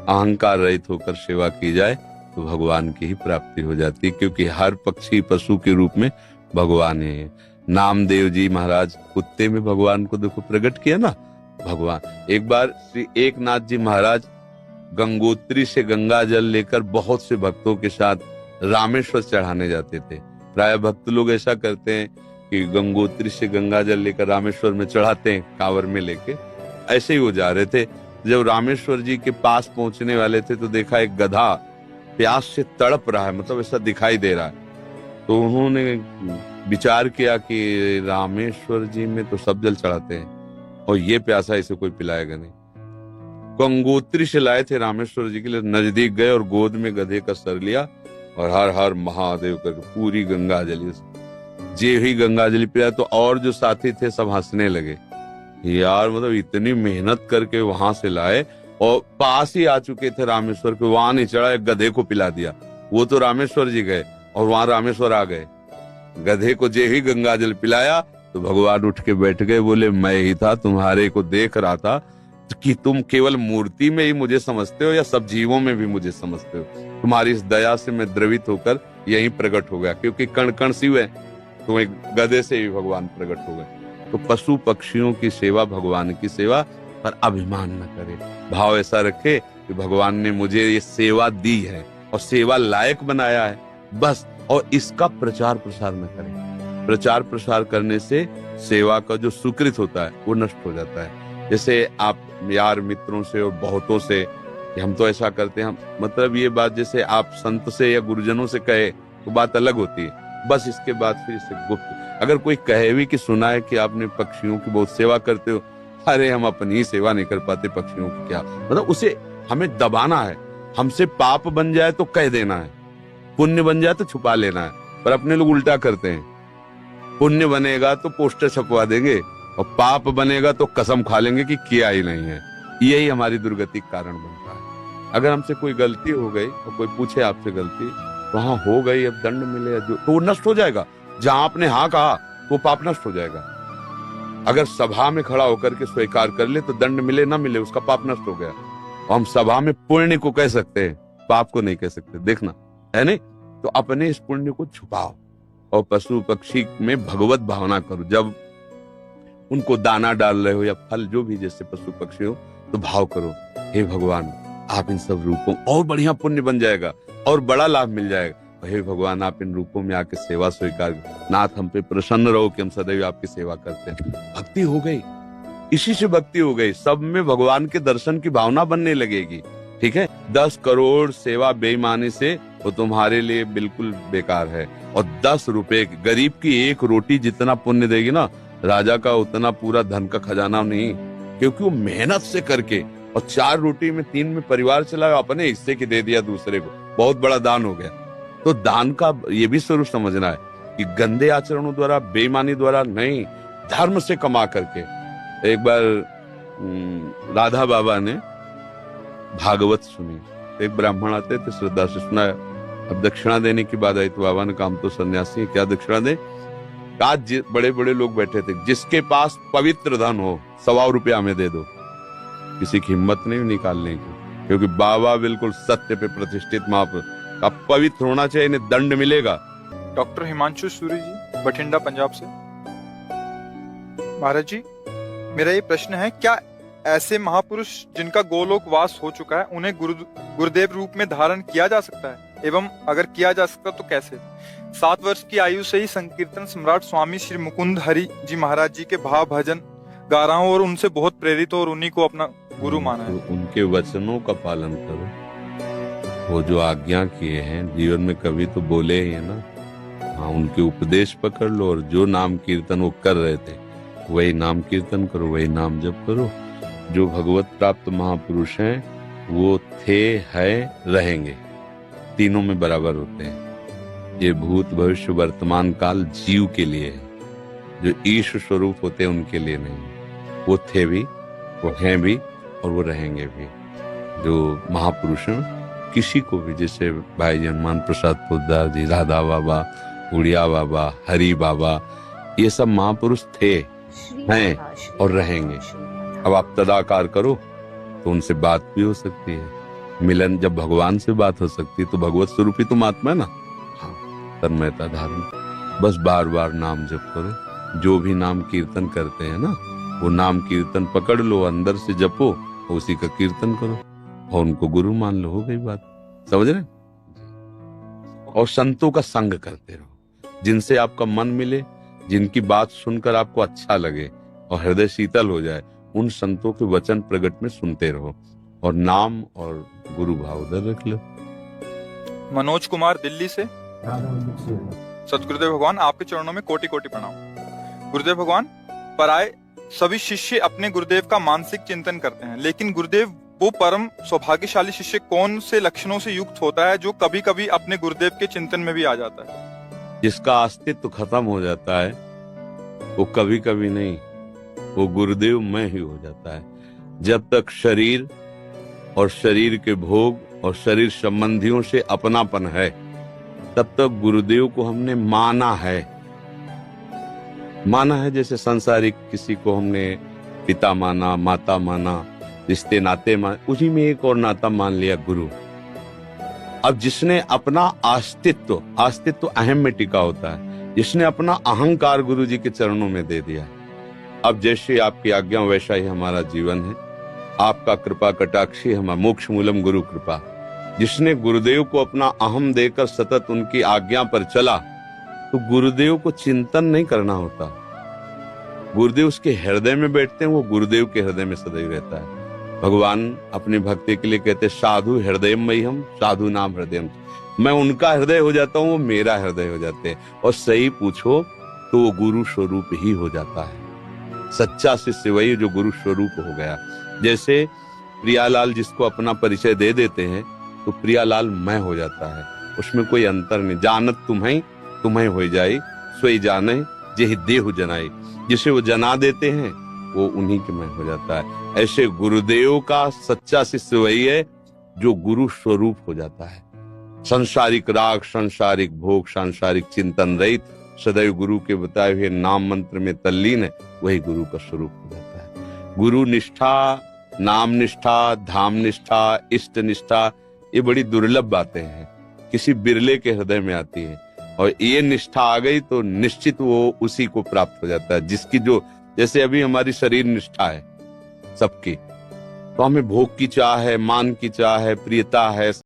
अहंकार रहित होकर सेवा की जाए तो भगवान की ही प्राप्ति हो जाती है, क्योंकि हर पक्षी पशु के रूप में भगवान है। नामदेव जी महाराज कुत्ते में भगवान को देखो प्रकट किया ना भगवान। एक बार श्री एकनाथ जी महाराज गंगोत्री से गंगा जल लेकर बहुत से भक्तों के साथ रामेश्वर चढ़ाने जाते थे। प्राय भक्त लोग ऐसा करते हैं कि गंगोत्री से गंगा जल लेकर रामेश्वर में चढ़ाते हैं कांवर में लेके। ऐसे ही वो जा रहे थे। जब रामेश्वर जी के पास पहुंचने वाले थे तो देखा एक गधा प्यास से तड़प रहा है, मतलब ऐसा दिखाई दे रहा है। तो उन्होंने विचार किया कि रामेश्वर जी में तो सब जल चढ़ाते हैं और ये प्यासा इसे कोई पिलाएगा नहीं। गंगोत्री से लाए थे रामेश्वर जी के लिए, नजदीक गए और गोद में गधे का सर लिया और हर हर महादेव करके पूरी गंगा जली जे ही गंगा जली पिलाया। तो और जो साथी थे सब हंसने लगे, यार मतलब इतनी मेहनत करके वहां से लाए और पास ही आ चुके थे रामेश्वर के, वहां नहीं चढ़ा, एक गधे को पिला दिया। वो तो रामेश्वर जी गए और वहां रामेश्वर आ गए। गधे को जे ही गंगा जल पिलाया तो भगवान उठ के बैठ गए, बोले मैं ही था, तुम्हारे को देख रहा था कि तुम केवल मूर्ति में ही मुझे समझते हो या सब जीवों में भी मुझे समझते हो। तुम्हारी इस दया से मैं द्रवित होकर यहीं प्रकट हो गया, क्योंकि कण कण शिव है, तो एक गधे से ही भगवान प्रकट हो गए। तो पशु पक्षियों की सेवा भगवान की सेवा, पर अभिमान न करे, भाव ऐसा रखे कि भगवान ने मुझे ये सेवा दी है और सेवा लायक बनाया है बस, और इसका प्रचार प्रसार न करे। प्रचार प्रसार करने से सेवा का जो सुकृत होता है वो नष्ट हो जाता है। जैसे आप यार मित्रों से और बहुतों से हम तो ऐसा करते हैं, मतलब ये बात जैसे आप संत से या गुरुजनों से कहे तो बात अलग होती है, बस इसके बाद फिर इसे गुप्त। अगर कोई कहे भी कि सुना है कि आपने पक्षियों की बहुत सेवा करते हो, अरे हम अपनी ही सेवा नहीं कर पाते, पक्षियों की क्या, मतलब उसे हमें दबाना है। हमसे पाप बन जाए तो कह देना है, पुण्य बन जाए तो छुपा लेना है। पर अपने लोग उल्टा करते हैं, पुण्य बनेगा तो पोस्टर छपवा देंगे और पाप बनेगा तो कसम खा लेंगे कि किया ही नहीं है। यही हमारी दुर्गति का कारण बनता है। अगर हमसे कोई गलती हो गई और कोई पूछे आपसे गलती, तो हाँ हो गई, अब दंड मिले जो तो वो नष्ट हो जाएगा। जहां आपने हाँ कहा तो पाप नष्ट हो जाएगा। अगर सभा में खड़ा होकर के स्वीकार कर ले तो दंड मिले ना मिले उसका पाप नष्ट हो गया। और हम सभा में पुण्य को कह सकते हैं, पाप को नहीं कह सकते, देखना है नहीं। तो अपने इस पुण्य को छुपाओ और पशु पक्षी में भगवत भावना करो। जब उनको दाना डाल रहे हो या फल जो भी, जैसे पशु पक्षी हो, तो भाव करो, हे भगवान आप इन सब रूपों, और बढ़िया पुण्य बन जाएगा और बड़ा लाभ मिल जाएगा। हे भगवान आप इन रूपों में आके सेवा स्वीकार, नाथ हम पे प्रसन्न रहो कि हम सदैव आपकी सेवा करते हैं। भक्ति हो गई, इसी से भक्ति हो गई। सब में भगवान के दर्शन की भावना बनने लगेगी। ठीक है, 10 करोड़ सेवा बेईमानी से वो तुम्हारे लिए बिल्कुल बेकार है। और 10 रुपए गरीब की एक रोटी जितना पुण्य देगी ना, राजा का उतना पूरा धन का खजाना नहीं, क्योंकि वो मेहनत से करके, और 4 रोटी में 3 में परिवार चलाया, अपने हिस्से की दे दिया दूसरे को, बहुत बड़ा दान हो गया। तो दान का ये भी स्वरूप समझना है कि गंदे आचरणों द्वारा, बेईमानी द्वारा नहीं, धर्म से कमा करके। एक बार राधा बाबा ने भागवत सुनी, एक ब्राह्मण आते थे, श्रद्धा से सुना। अब दक्षिणा देने की बात आई तो बाबा ने कहा हम तो सन्यासी हैं, क्या दक्षिणा दें। आज बड़े बड़े लोग बैठे थे, जिसके पास पवित्र धन हो 100 रुपया हमें दे दो। किसी की हिम्मत नहीं निकालने की, क्योंकि बाबा बिल्कुल सत्य पे प्रतिष्ठित महापुरुष। अब पवित्र होना चाहिए, इन्हें दंड मिलेगा। डॉक्टर हिमांशु सूरी जी, बठिंडा, पंजाब से। महाराज जी, मेरा ये प्रश्न है, क्या ऐसे महापुरुष जिनका गोलोक वास हो चुका है, उन्हें गुरुदेव रूप में धारण किया जा सकता है? एवं अगर किया जा सकता तो कैसे? 7 वर्ष की आयु से ही संकीर्तन सम्राट स्वामी श्री मुकुंद हरि जी महाराज जी के भाव भजन गा रहा हूँ और उनसे बहुत प्रेरित हो और उन्हीं को अपना गुरु माना है। तो उनके वचनों का पालन करो, वो जो आज्ञा किए हैं जीवन में कभी तो बोले ही है ना। हाँ, उनके उपदेश पकड़ लो और जो नाम कीर्तन वो कर रहे थे वही नाम कीर्तन करो, वही नाम जप करो। जो भगवत प्राप्त महापुरुष हैं वो थे, है, रहेंगे, तीनों में बराबर होते हैं। ये भूत भविष्य वर्तमान काल जीव के लिए है, जो ईश्वर स्वरूप होते हैं उनके लिए नहीं। वो थे भी, वो हैं भी और वो रहेंगे भी। जो महापुरुष हैं, किसी को भी, जैसे भाई हनुमान प्रसाद पोद्दार जी, राधा बाबा, उड़िया बाबा, हरि बाबा, ये सब महापुरुष थे, हैं और रहेंगे। अब आप तदाकार करो तो उनसे बात भी हो सकती है। मिलन जब भगवान से बात हो सकती है तो भगवत स्वरूप ही तुम आत्मा है ना। हाँ, तन्मयता धारण, बस बार बार नाम जप करो। जो भी नाम कीर्तन करते हैं ना, वो नाम कीर्तन पकड़ लो, अंदर से जपो, उसी का कीर्तन करो और उनको गुरु मान लो, हो गई बात। समझ रहे? और संतों का संग करते रहो, जिनसे आपका मन मिले, जिनकी बात सुनकर आपको अच्छा लगे और हृदय शीतल हो जाए, उन संतों के वचन प्रगट में सुनते रहो और नाम और गुरु भाव उधर रख लो। मनोज कुमार दिल्ली से। सतगुरुदेव भगवान, आपके चरणों में कोटि कोटि प्रणाम। गुरुदेव भगवान, पराये सभी शिष्य अपने गुरुदेव का मानसिक चिंतन करते हैं, लेकिन गुरुदेव वो परम सौभाग्यशाली शिष्य कौन से लक्षणों से युक्त होता है जो कभी कभी अपने गुरुदेव के चिंतन में भी आ जाता है? जिसका अस्तित्व खत्म हो जाता है वो कभी कभी नहीं, वो गुरुदेव में ही हो जाता है। जब तक शरीर और शरीर के भोग और शरीर संबंधियों से अपनापन है, तब तक गुरुदेव को हमने माना है। जैसे सांसारिक किसी को हमने पिता माना, माता माना, रिश्ते नाते माने, उसी में एक और नाता मान लिया, गुरु। अब जिसने अपना अस्तित्व अहम में टिका होता है, जिसने अपना अहंकार गुरु जी के चरणों में दे दिया, अब जैसे आपकी आज्ञा वैसा ही हमारा जीवन है। आपका कृपा कटाक्षी हमारा मोक्ष मूलम गुरु कृपा। जिसने गुरुदेव को अपना अहम देकर सतत उनकी आज्ञा पर चला, तो गुरुदेव को चिंतन नहीं करना होता। गुरुदेव उसके हृदय में बैठते हैं, वो गुरुदेव के हृदय में सदैव रहता है। भगवान अपनी भक्ति के लिए कहते साधु हृदय में हम, साधु नाम हृदय। मैं उनका हृदय हो जाता हूँ, वो मेरा हृदय हो जाते हैं। और सही पूछो तो वो गुरु स्वरूप ही हो जाता है। सच्चा शिष्य वही जो गुरु स्वरूप हो गया। जैसे प्रियालाल जिसको अपना परिचय दे देते हैं, तो प्रियालाल मैं हो जाता है, उसमें कोई अंतर नहीं। जानत तुम्हें हो जाए, सोई जाने जेहि देहु जनाए। जिसे वो जना देते हैं वो उन्हीं के मैं हो जाता है। ऐसे गुरुदेव का सच्चा शिष्य वही है जो गुरु स्वरूप हो जाता है। सांसारिक राग, सांसारिक भोग, सांसारिक चिंतन रहित, सदैव गुरु के बताए हुए नाम मंत्र में तल्लीन है, वही गुरु का स्वरूप हो जाता है। गुरु निष्ठा, नाम निष्ठा, धाम निष्ठा, इष्ट निष्ठा, ये बड़ी दुर्लभ बातें हैं, किसी बिरले के हृदय में आती है। और ये निष्ठा आ गई तो निश्चित वो उसी को प्राप्त हो जाता है जिसकी जो, जैसे अभी हमारी शरीर निष्ठा है सबकी, तो हमें भोग की चाह है, मान की चाह है, प्रियता है,